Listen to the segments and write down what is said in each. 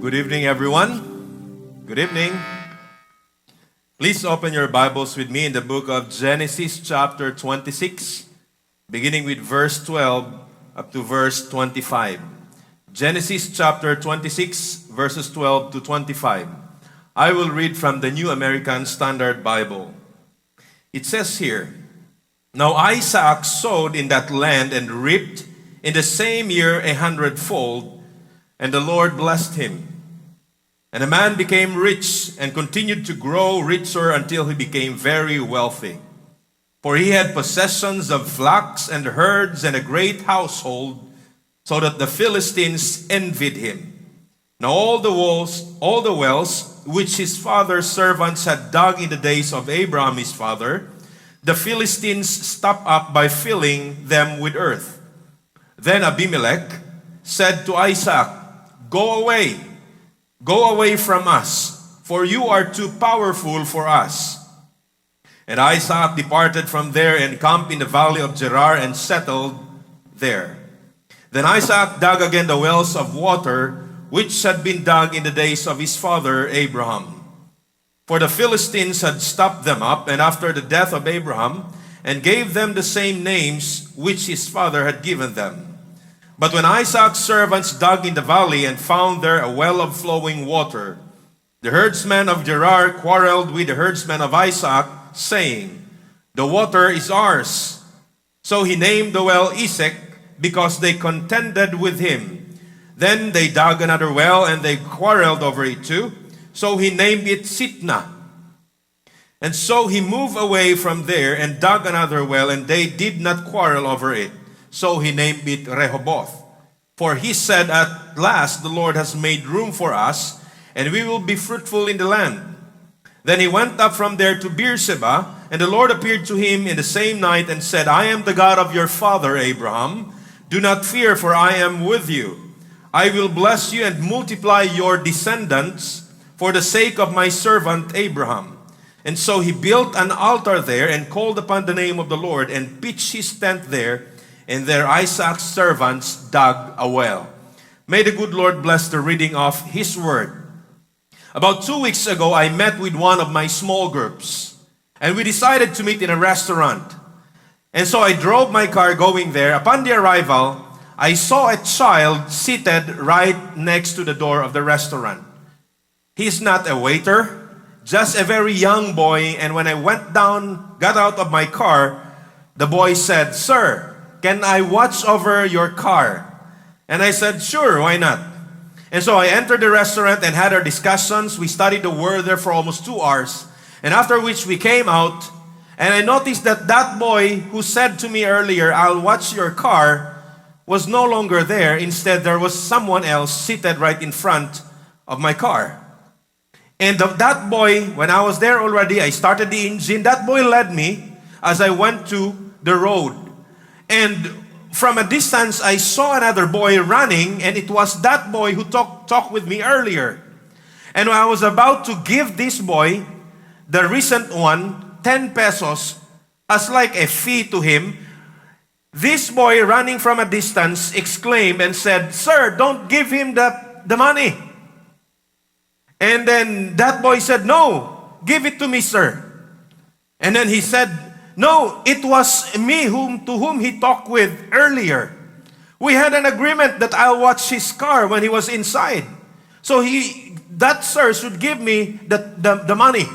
Good evening, everyone. Good evening. Please open your Bibles with me in the book of Genesis chapter 26, beginning with verse 12 up to verse 25. Genesis chapter 26, verses 12 to 25. I will read from the New American Standard Bible. It says here, "Now Isaac sowed in that land and reaped in the same year 100-fold, and the Lord blessed him. And the man became rich and continued to grow richer until he became very wealthy. For he had possessions of flocks and herds and a great household, so that the Philistines envied him. Now all the wells which his father's servants had dug in the days of Abraham his father, the Philistines stopped up by filling them with earth. Then Abimelech said to Isaac, Go away from us, for you are too powerful for us. And Isaac departed from there and camped in the valley of Gerar and settled there. Then Isaac dug again the wells of water, which had been dug in the days of his father Abraham. For the Philistines had stopped them up, and after the death of Abraham, and gave them the same names which his father had given them. But when Isaac's servants dug in the valley and found there a well of flowing water, the herdsmen of Gerar quarreled with the herdsmen of Isaac, saying, The water is ours. So he named the well Esek, because they contended with him. Then they dug another well, and they quarreled over it too. So he named it Sitnah. And so he moved away from there and dug another well, and they did not quarrel over it. So he named it Rehoboth. For he said, At last the Lord has made room for us, and we will be fruitful in the land. Then he went up from there to Beersheba, and the Lord appeared to him in the same night and said, I am the God of your father Abraham. Do not fear, for I am with you. I will bless you and multiply your descendants for the sake of my servant Abraham. And so he built an altar there and called upon the name of the Lord and pitched his tent there. And there Isaac's servants dug a well." May the good Lord bless the reading of His Word. About 2 weeks ago, I met with one of my small groups, and we decided to meet in a restaurant. And so I drove my car going there. Upon the arrival, I saw a child seated right next to the door of the restaurant. He's not a waiter, just a very young boy. And when I got out of my car, the boy said, "Sir, can I watch over your car?" And I said, "Sure, why not?" And so I entered the restaurant and had our discussions. We studied the word there for almost 2 hours. And after which we came out, and I noticed that that boy who said to me earlier, "I'll watch your car," was no longer there. Instead, there was someone else seated right in front of my car. And that boy, when I was there already, I started the engine. That boy led me as I went to the road. And from a distance, I saw another boy running, and it was that boy who talked with me earlier. And when I was about to give this boy, the recent one, 10 pesos, as like a fee to him, this boy running from a distance exclaimed and said, "Sir, don't give him the money." And then that boy said, "No, give it to me, sir." And then he said, "No, it was me to whom he talked with earlier. We had an agreement that I'll watch his car when he was inside. So that sir should give me the money."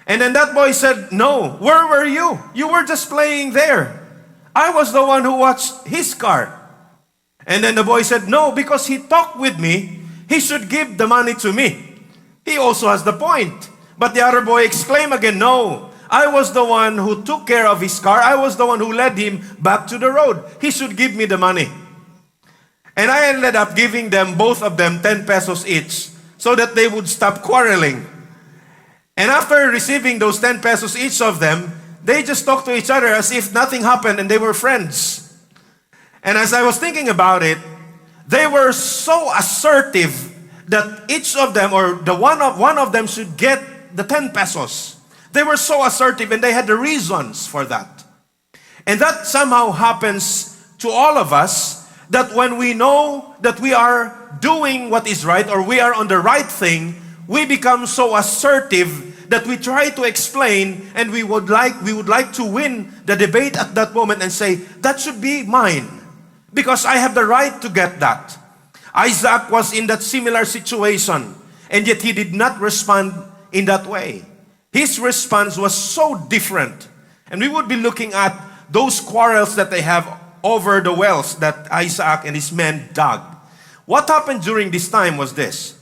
And then that boy said, "No, where were you? You were just playing there. I was the one who watched his car." And then the boy said, "No, because he talked with me, he should give the money to me. He also has the point." But the other boy exclaimed again, "No, I was the one who took care of his car. I was the one who led him back to the road. He should give me the money." And I ended up giving them, both of them, 10 pesos each, so that they would stop quarreling. And after receiving those 10 pesos each of them, they just talked to each other as if nothing happened and they were friends. And as I was thinking about it, they were so assertive that each of them, or one of them, should get the 10 pesos. They were so assertive, and they had the reasons for that. And that somehow happens to all of us, that when we know that we are doing what is right or we are on the right thing, we become so assertive that we try to explain, and we would like to win the debate at that moment and say, that should be mine because I have the right to get that. Isaac was in that similar situation, and yet he did not respond in that way. His response was so different. And we would be looking at those quarrels that they have over the wells that Isaac and his men dug. What happened during this time was this.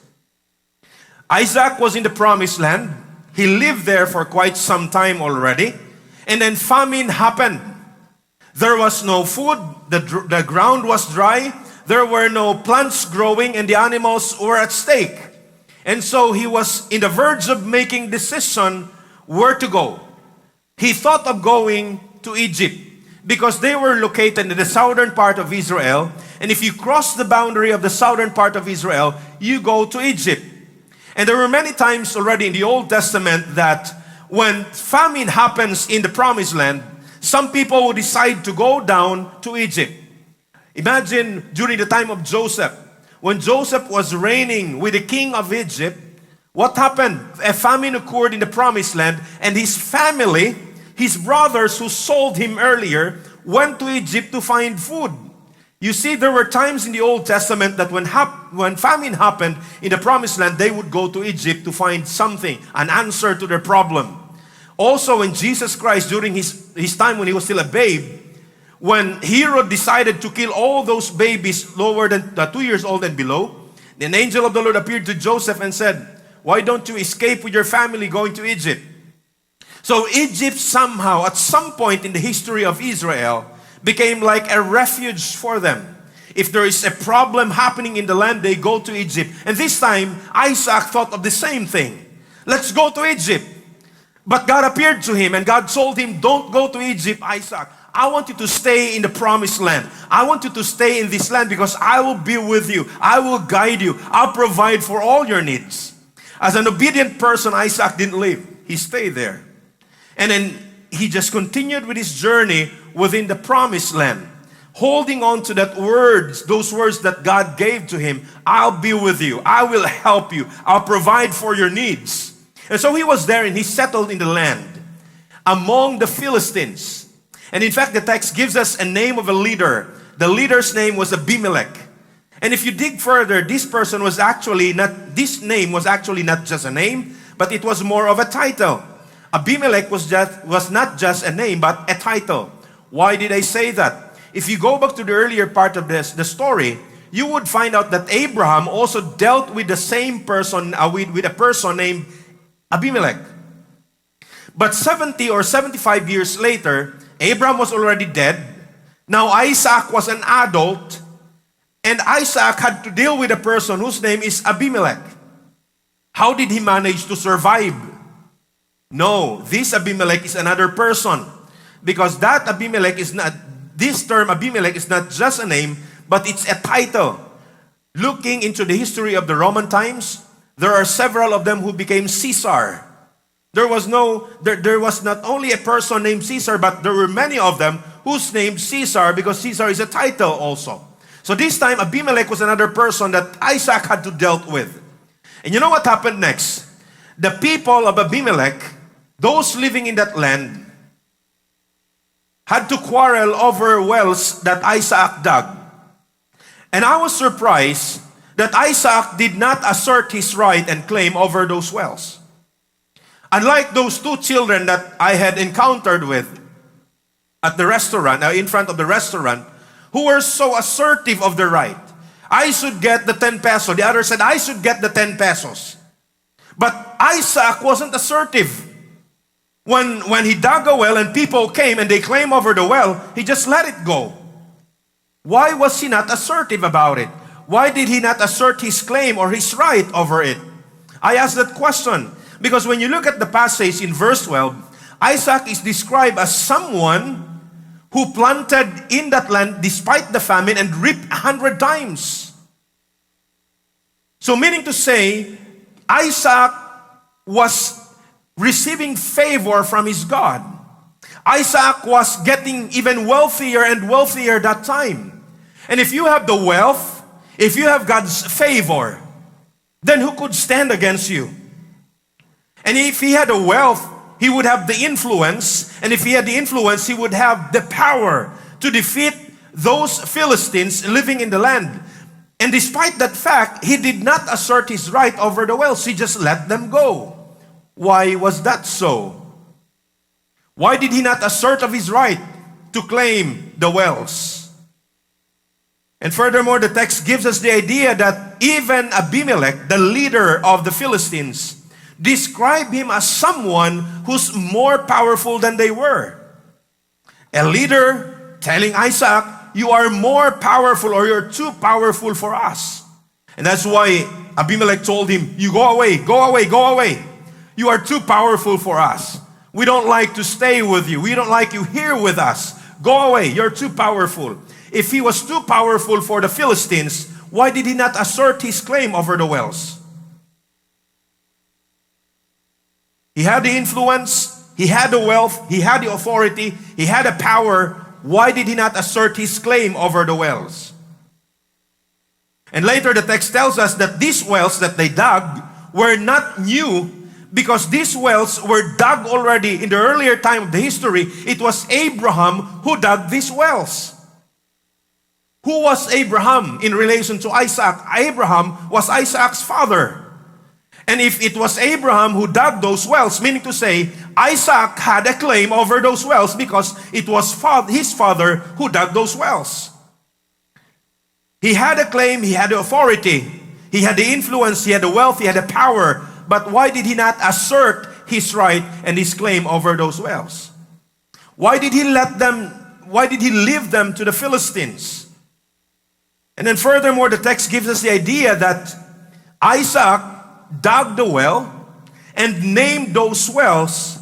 Isaac was in the promised land. He lived there for quite some time already. And then famine happened. There was no food. The ground was dry. There were no plants growing, and the animals were at stake. And so he was in the verge of making decision where to go. He thought of going to Egypt because they were located in the southern part of Israel. And if you cross the boundary of the southern part of Israel, you go to Egypt. And there were many times already in the Old Testament that when famine happens in the promised land, some people would decide to go down to Egypt. Imagine during the time of Joseph, when Joseph was reigning with the king of Egypt, what happened? A famine occurred in the promised land, and his family, his brothers who sold him earlier, went to Egypt to find food. You see, there were times in the Old Testament that when famine happened in the promised land, they would go to Egypt to find something, an answer to their problem. Also, when Jesus Christ, during his time when he was still a babe, when Herod decided to kill all those babies lower than 2 years old and below, an angel of the Lord appeared to Joseph and said, "Why don't you escape with your family going to Egypt?" So Egypt somehow, at some point in the history of Israel, became like a refuge for them. If there is a problem happening in the land, they go to Egypt. And this time, Isaac thought of the same thing. Let's go to Egypt. But God appeared to him and God told him, "Don't go to Egypt, Isaac. I want you to stay in the promised land. I want you to stay in this land because I will be with you. I will guide you. I'll provide for all your needs." As an obedient person, Isaac didn't leave. He stayed there. And then he just continued with his journey within the promised land, holding on to those words that God gave to him. "I'll be with you. I will help you. I'll provide for your needs." And so he was there and he settled in the land among the Philistines. And in fact, the text gives us a name of a leader. The leader's name was Abimelech. And if you dig further, this name was actually not just a name, but it was more of a title. Abimelech was not just a name, but a title. Why did I say that? If you go back to the earlier part of the story, you would find out that Abraham also dealt with the same person, with a person named Abimelech. But 70 or 75 years later, Abraham was already dead. Now Isaac was an adult, and Isaac had to deal with a person whose name is Abimelech. How did he manage to survive? No, this Abimelech is another person. Because this term Abimelech is not just a name, but it's a title. Looking into the history of the Roman times, there are several of them who became Caesar. There was not only a person named Caesar, but there were many of them whose named Caesar, because Caesar is a title also. So this time, Abimelech was another person that Isaac had to deal with. And you know what happened next? The people of Abimelech, those living in that land, had to quarrel over wells that Isaac dug. And I was surprised that Isaac did not assert his right and claim over those wells. Unlike those two children that I had encountered with at the restaurant, in front of the restaurant, who were so assertive of their right. I should get the 10 pesos. The other said, "I should get the 10 pesos. But Isaac wasn't assertive. When he dug a well and people came and they claimed over the well, he just let it go. Why was he not assertive about it? Why did he not assert his claim or his right over it? I asked that question because when you look at the passage in verse 12, Isaac is described as someone who planted in that land despite the famine and reaped 100 times. So meaning to say, Isaac was receiving favor from his God. Isaac was getting even wealthier and wealthier that time. And if you have the wealth, if you have God's favor, then who could stand against you? And if he had the wealth, he would have the influence. And if he had the influence, he would have the power to defeat those Philistines living in the land. And despite that fact, he did not assert his right over the wells. He just let them go. Why was that so? Why did he not assert of his right to claim the wells? And furthermore, the text gives us the idea that even Abimelech, the leader of the Philistines, described him as someone who's more powerful than they were. A leader telling Isaac, you are more powerful, or you're too powerful for us. And that's why Abimelech told him, you go away, go away, go away. You are too powerful for us. We don't like to stay with you. We don't like you here with us. Go away, you're too powerful. If he was too powerful for the Philistines, why did he not assert his claim over the wells? He had the influence, he had the wealth, he had the authority, he had the power. Why did he not assert his claim over the wells? And later the text tells us that these wells that they dug were not new, because these wells were dug already in the earlier time of the history. It was Abraham who dug these wells. Who was Abraham in relation to Isaac? Abraham was Isaac's father. And if it was Abraham who dug those wells, meaning to say, Isaac had a claim over those wells because it was his father who dug those wells. He had a claim, he had the authority, he had the influence, he had the wealth, he had the power. But why did he not assert his right and his claim over those wells? Why did he leave them to the Philistines? And then furthermore, the text gives us the idea that Isaac dug the well and named those wells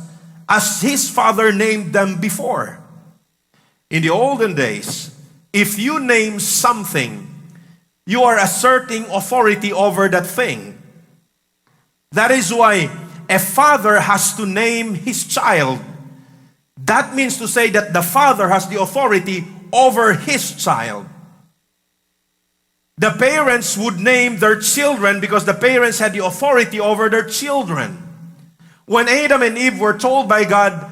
as his father named them before. In the olden days, if you name something, you are asserting authority over that thing. That is why a father has to name his child. That means to say that the father has the authority over his child. The parents would name their children because the parents had the authority over their children. When Adam and Eve were told by God,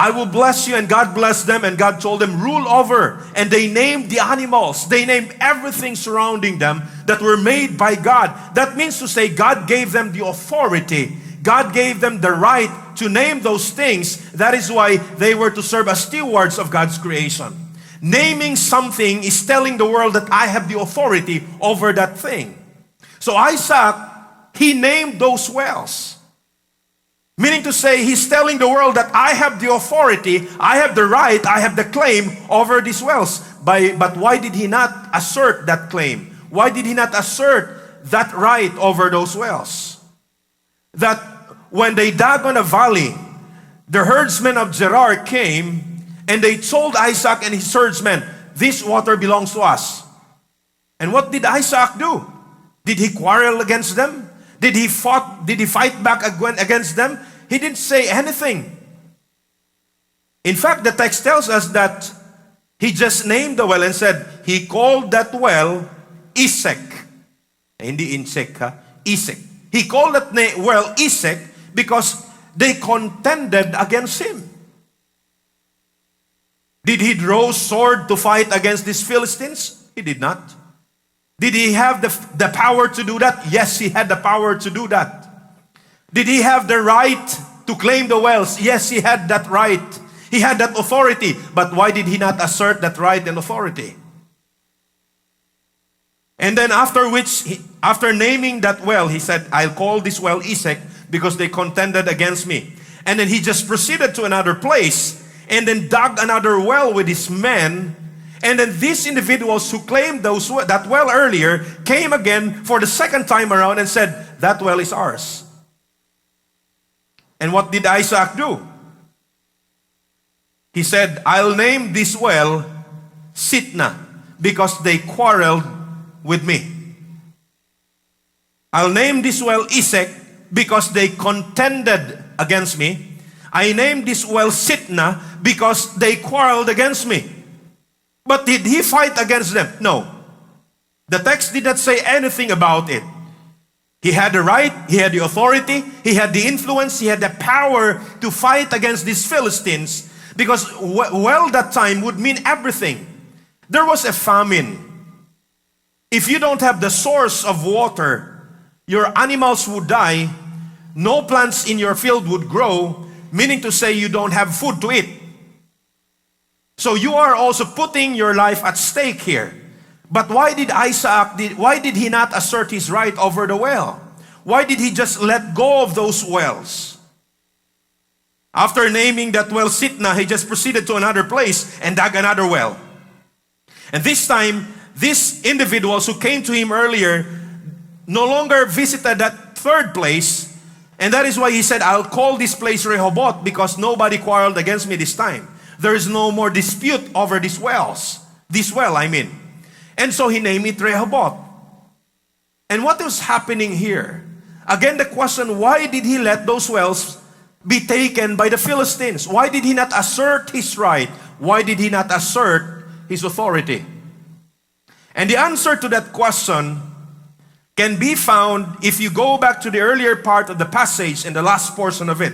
I will bless you, and God blessed them, and God told them, rule over. And they named the animals. They named everything surrounding them that were made by God. That means to say God gave them the authority. God gave them the right to name those things. That is why they were to serve as stewards of God's creation. Naming something is telling the world that I have the authority over that thing. So Isaac, he named those wells. Meaning to say, he's telling the world that I have the authority, I have the right, I have the claim over these wells. But why did he not assert that claim? Why did he not assert that right over those wells? That when they dug on a valley, the herdsmen of Gerar came and they told Isaac and his herdsmen, this water belongs to us. And what did Isaac do? Did he quarrel against them? Did he fight back against them? He didn't say anything. In fact, the text tells us that he just named the well and said, he called that well Isaac. Hindi Insek, ha? Isaac. He called that well Isaac because they contended against him. Did he draw sword to fight against these Philistines? He did not. Did he have the power to do that? Yes, he had the power to do that. Did he have the right to claim the wells? Yes, he had that right. He had that authority. But why did he not assert that right and authority? And then after naming that well, he said, I'll call this well Isaac because they contended against me. And then he just proceeded to another place and then dug another well with his men. And then these individuals who claimed that well earlier came again for the second time around and said, that well is ours. And what did Isaac do? He said, I'll name this well Sitna because they quarreled with me. I'll name this well Isaac because they contended against me. I named this well Sitna because they quarreled against me. But did he fight against them? No. The text did not say anything about it. He had the right, he had the authority, he had the influence, he had the power to fight against these Philistines, because that time would mean everything. There was a famine. If you don't have the source of water, your animals would die, no plants in your field would grow, meaning to say you don't have food to eat. So you are also putting your life at stake here. But why did he not assert his right over the well? Why did he just let go of those wells? After naming that well Sitna, he just proceeded to another place and dug another well. And this time, these individuals who came to him earlier no longer visited that third place. And that is why he said, I'll call this place Rehoboth, because nobody quarreled against me this time. There is no more dispute over these wells. This well, I mean. And so he named it Rehoboth. And what was happening here? Again, the question, why did he let those wells be taken by the Philistines? Why did he not assert his right? Why did he not assert his authority? And the answer to that question can be found if you go back to the earlier part of the passage and the last portion of it.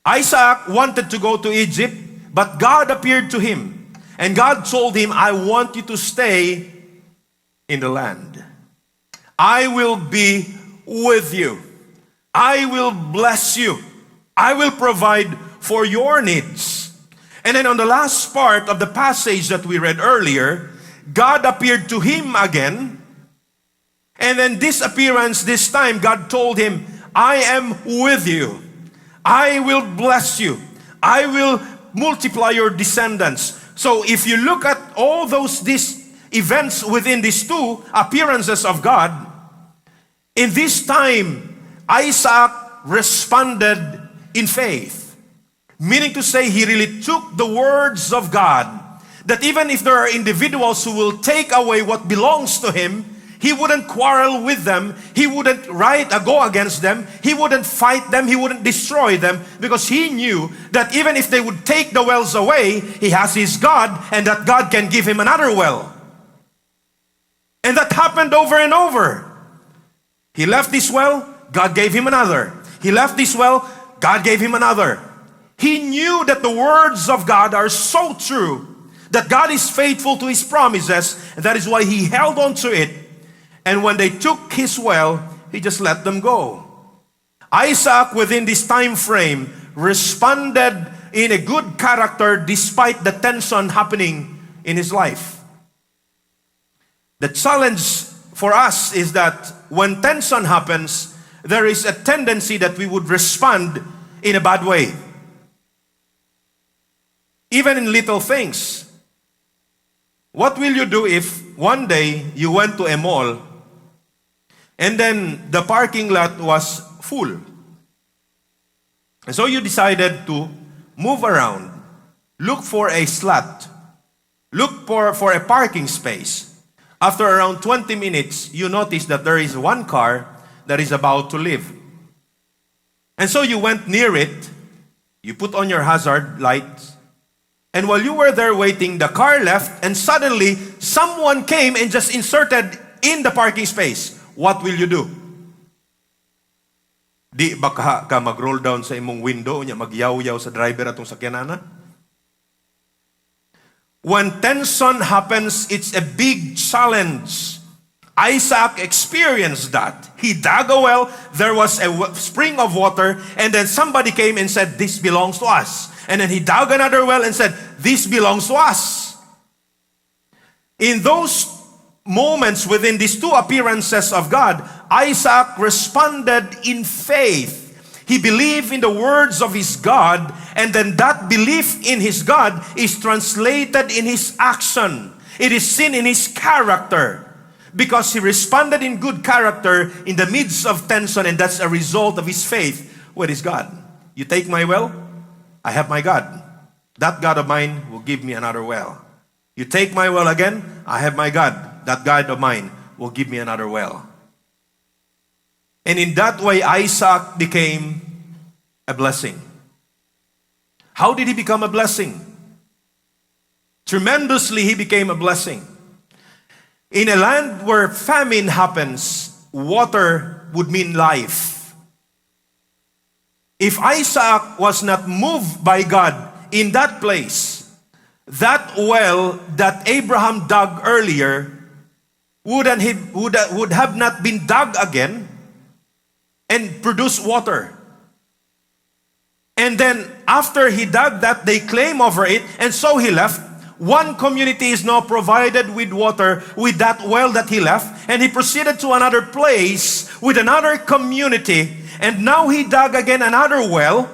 Isaac wanted to go to Egypt, but God appeared to him. And God told him, I want you to stay in the land. I will be with you. I will bless you. I will provide for your needs. And then on the last part of the passage that we read earlier, God appeared to him again. And then this appearance, this time, God told him, I am with you. I will bless you. I will multiply your descendants. So if you look at all these events within these two appearances of God, in this time, Isaac responded in faith. Meaning to say, he really took the words of God, that even if there are individuals who will take away what belongs to him, he wouldn't quarrel with them. He wouldn't go against them. He wouldn't fight them. He wouldn't destroy them, because he knew that even if they would take the wells away, he has his God, and that God can give him another well. And that happened over and over. He left this well, God gave him another. He left this well, God gave him another. He knew that the words of God are so true, that God is faithful to his promises, and that is why he held on to it. And when they took his well, he just let them go. Isaac, within this time frame, responded in a good character despite the tension happening in his life. The challenge for us is that when tension happens, there is a tendency that we would respond in a bad way. Even in little things. What will you do if one day you went to a mall and then the parking lot was full? And so you decided to move around, look for a slot, look for a parking space. After around 20 minutes, you notice that there is one car that is about to leave. And so you went near it, you put on your hazard lights, and while you were there waiting, the car left, and suddenly someone came and just inserted in the parking space. What will you do? Di baka ka mag-roll down sa imong window, nya magyaw-yaw sa driver atong sakyanana? When tension happens, it's a big challenge. Isaac experienced that. He dug a well, there was a spring of water, and then somebody came and said, this belongs to us. And then he dug another well and said, this belongs to us. In those moments within these two appearances of God, Isaac responded in faith. He believed in the words of his God, and then that belief in his God is translated in his action. It is seen in his character, because he responded in good character in the midst of tension, and that's a result of his faith with his God. You take my well, I have my God. That God of mine will give me another well. You take my well again, I have my God. That God of mine will give me another well. And in that way, Isaac became a blessing. How did he become a blessing? Tremendously, he became a blessing. In a land where famine happens, water would mean life. If Isaac was not moved by God in that place, that well that Abraham dug earlier would have not been dug again and produced water. And then after he dug that, they claim over it, and so he left. One community is now provided with water with that well that he left, and he proceeded to another place with another community, and now he dug again another well.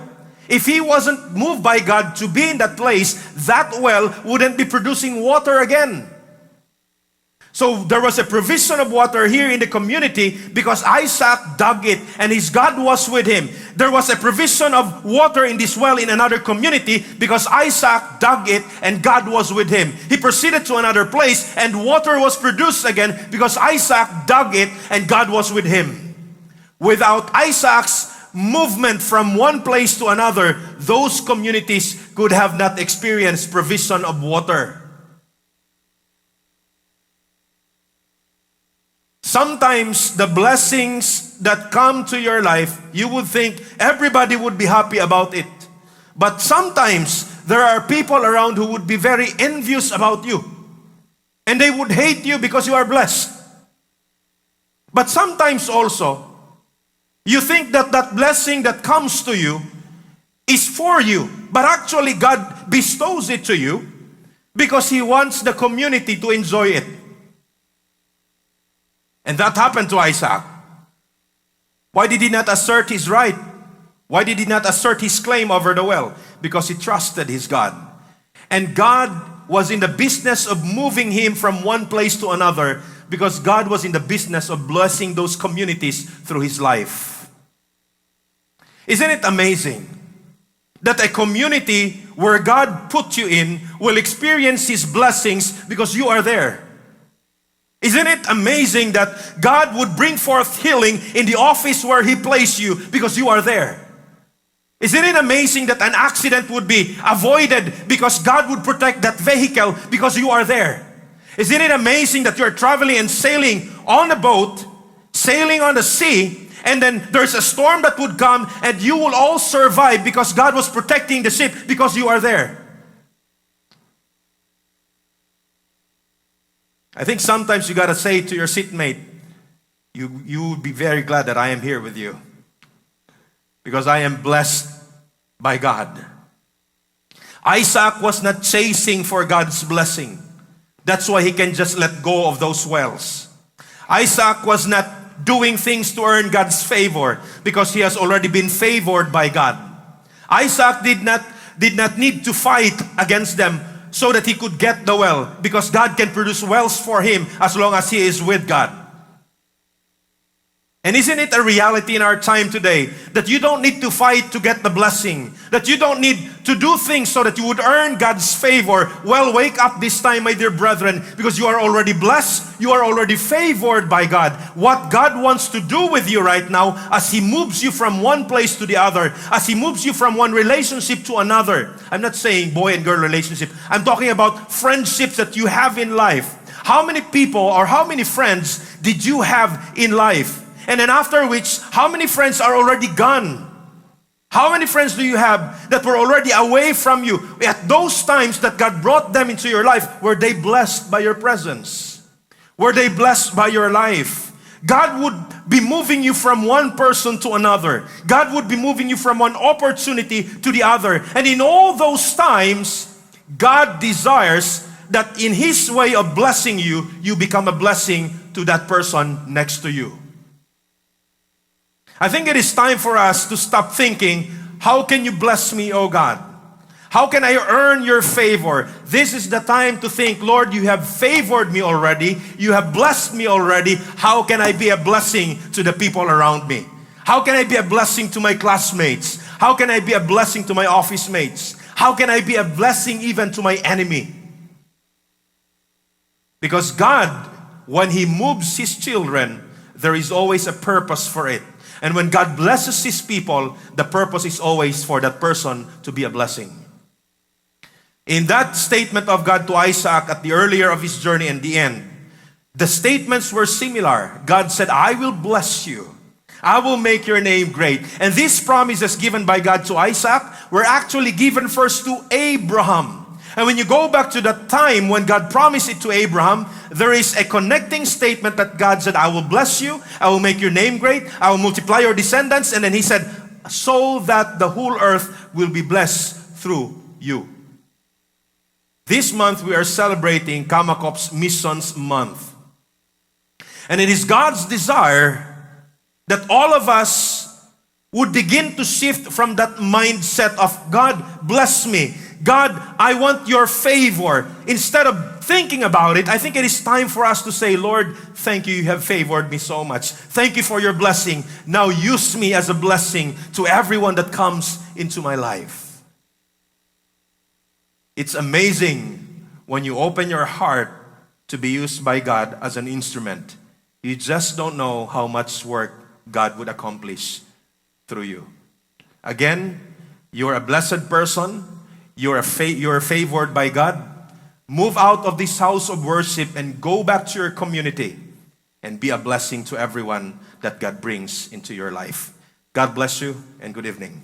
If he wasn't moved by God to be in that place, that well wouldn't be producing water again. So there was a provision of water here in the community because Isaac dug it and his God was with him. There was a provision of water in this well in another community because Isaac dug it and God was with him. He proceeded to another place and water was produced again because Isaac dug it and God was with him. Without Isaac's movement from one place to another, those communities could have not experienced provision of water. Sometimes the blessings that come to your life, you would think everybody would be happy about it. But sometimes there are people around who would be very envious about you. And they would hate you because you are blessed. But sometimes also, you think that that blessing that comes to you is for you. But actually God bestows it to you because He wants the community to enjoy it. And that happened to Isaac. Why did he not assert his right? Why did he not assert his claim over the well? Because he trusted his God. And God was in the business of moving him from one place to another because God was in the business of blessing those communities through his life. Isn't it amazing that a community where God put you in will experience His blessings because you are there? Isn't it amazing that God would bring forth healing in the office where He placed you because you are there? Isn't it amazing that an accident would be avoided because God would protect that vehicle because you are there? Isn't it amazing that you're traveling and sailing on a boat, sailing on the sea, and then there's a storm that would come and you will all survive because God was protecting the ship because you are there? I think sometimes you got to say to your seatmate, you would be very glad that I am here with you because I am blessed by God. Isaac was not chasing for God's blessing. That's why he can just let go of those wells. Isaac was not doing things to earn God's favor because he has already been favored by God. Isaac did not need to fight against them so that he could get the well, because God can produce wells for him as long as he is with God. And isn't it a reality in our time today that you don't need to fight to get the blessing, that you don't need to do things so that you would earn God's favor? Well, wake up this time, my dear brethren, because you are already blessed, you are already favored by God. What God wants to do with you right now as He moves you from one place to the other, as He moves you from one relationship to another. I'm not saying boy and girl relationship. I'm talking about friendships that you have in life. How many people or how many friends did you have in life? And then after which, how many friends are already gone? How many friends do you have that were already away from you? At those times that God brought them into your life, were they blessed by your presence? Were they blessed by your life? God would be moving you from one person to another. God would be moving you from one opportunity to the other. And in all those times, God desires that in His way of blessing you, you become a blessing to that person next to you. I think it is time for us to stop thinking, how can you bless me, oh God? How can I earn your favor? This is the time to think, Lord, you have favored me already. You have blessed me already. How can I be a blessing to the people around me? How can I be a blessing to my classmates? How can I be a blessing to my office mates? How can I be a blessing even to my enemy? Because God, when He moves His children, there is always a purpose for it. And when God blesses His people, the purpose is always for that person to be a blessing. In that statement of God to Isaac at the earlier of his journey and the end, the statements were similar. God said, I will bless you. I will make your name great. And these promises given by God to Isaac were actually given first to Abraham. And when you go back to the time when God promised it to Abraham, there is a connecting statement that God said, I will bless you, I will make your name great, I will multiply your descendants. And then he said, so that the whole earth will be blessed through you. This month we are celebrating Kamakop's Missions Month. And it is God's desire that all of us would begin to shift from that mindset of, God, bless me. God, I want your favor. Instead of thinking about it, I think it is time for us to say, Lord, thank you, you have favored me so much. Thank you for your blessing. Now use me as a blessing to everyone that comes into my life. It's amazing when you open your heart to be used by God as an instrument. You just don't know how much work God would accomplish through you. Again, you're a blessed person. You're favored by God. Move out of this house of worship and go back to your community and be a blessing to everyone that God brings into your life. God bless you and good evening.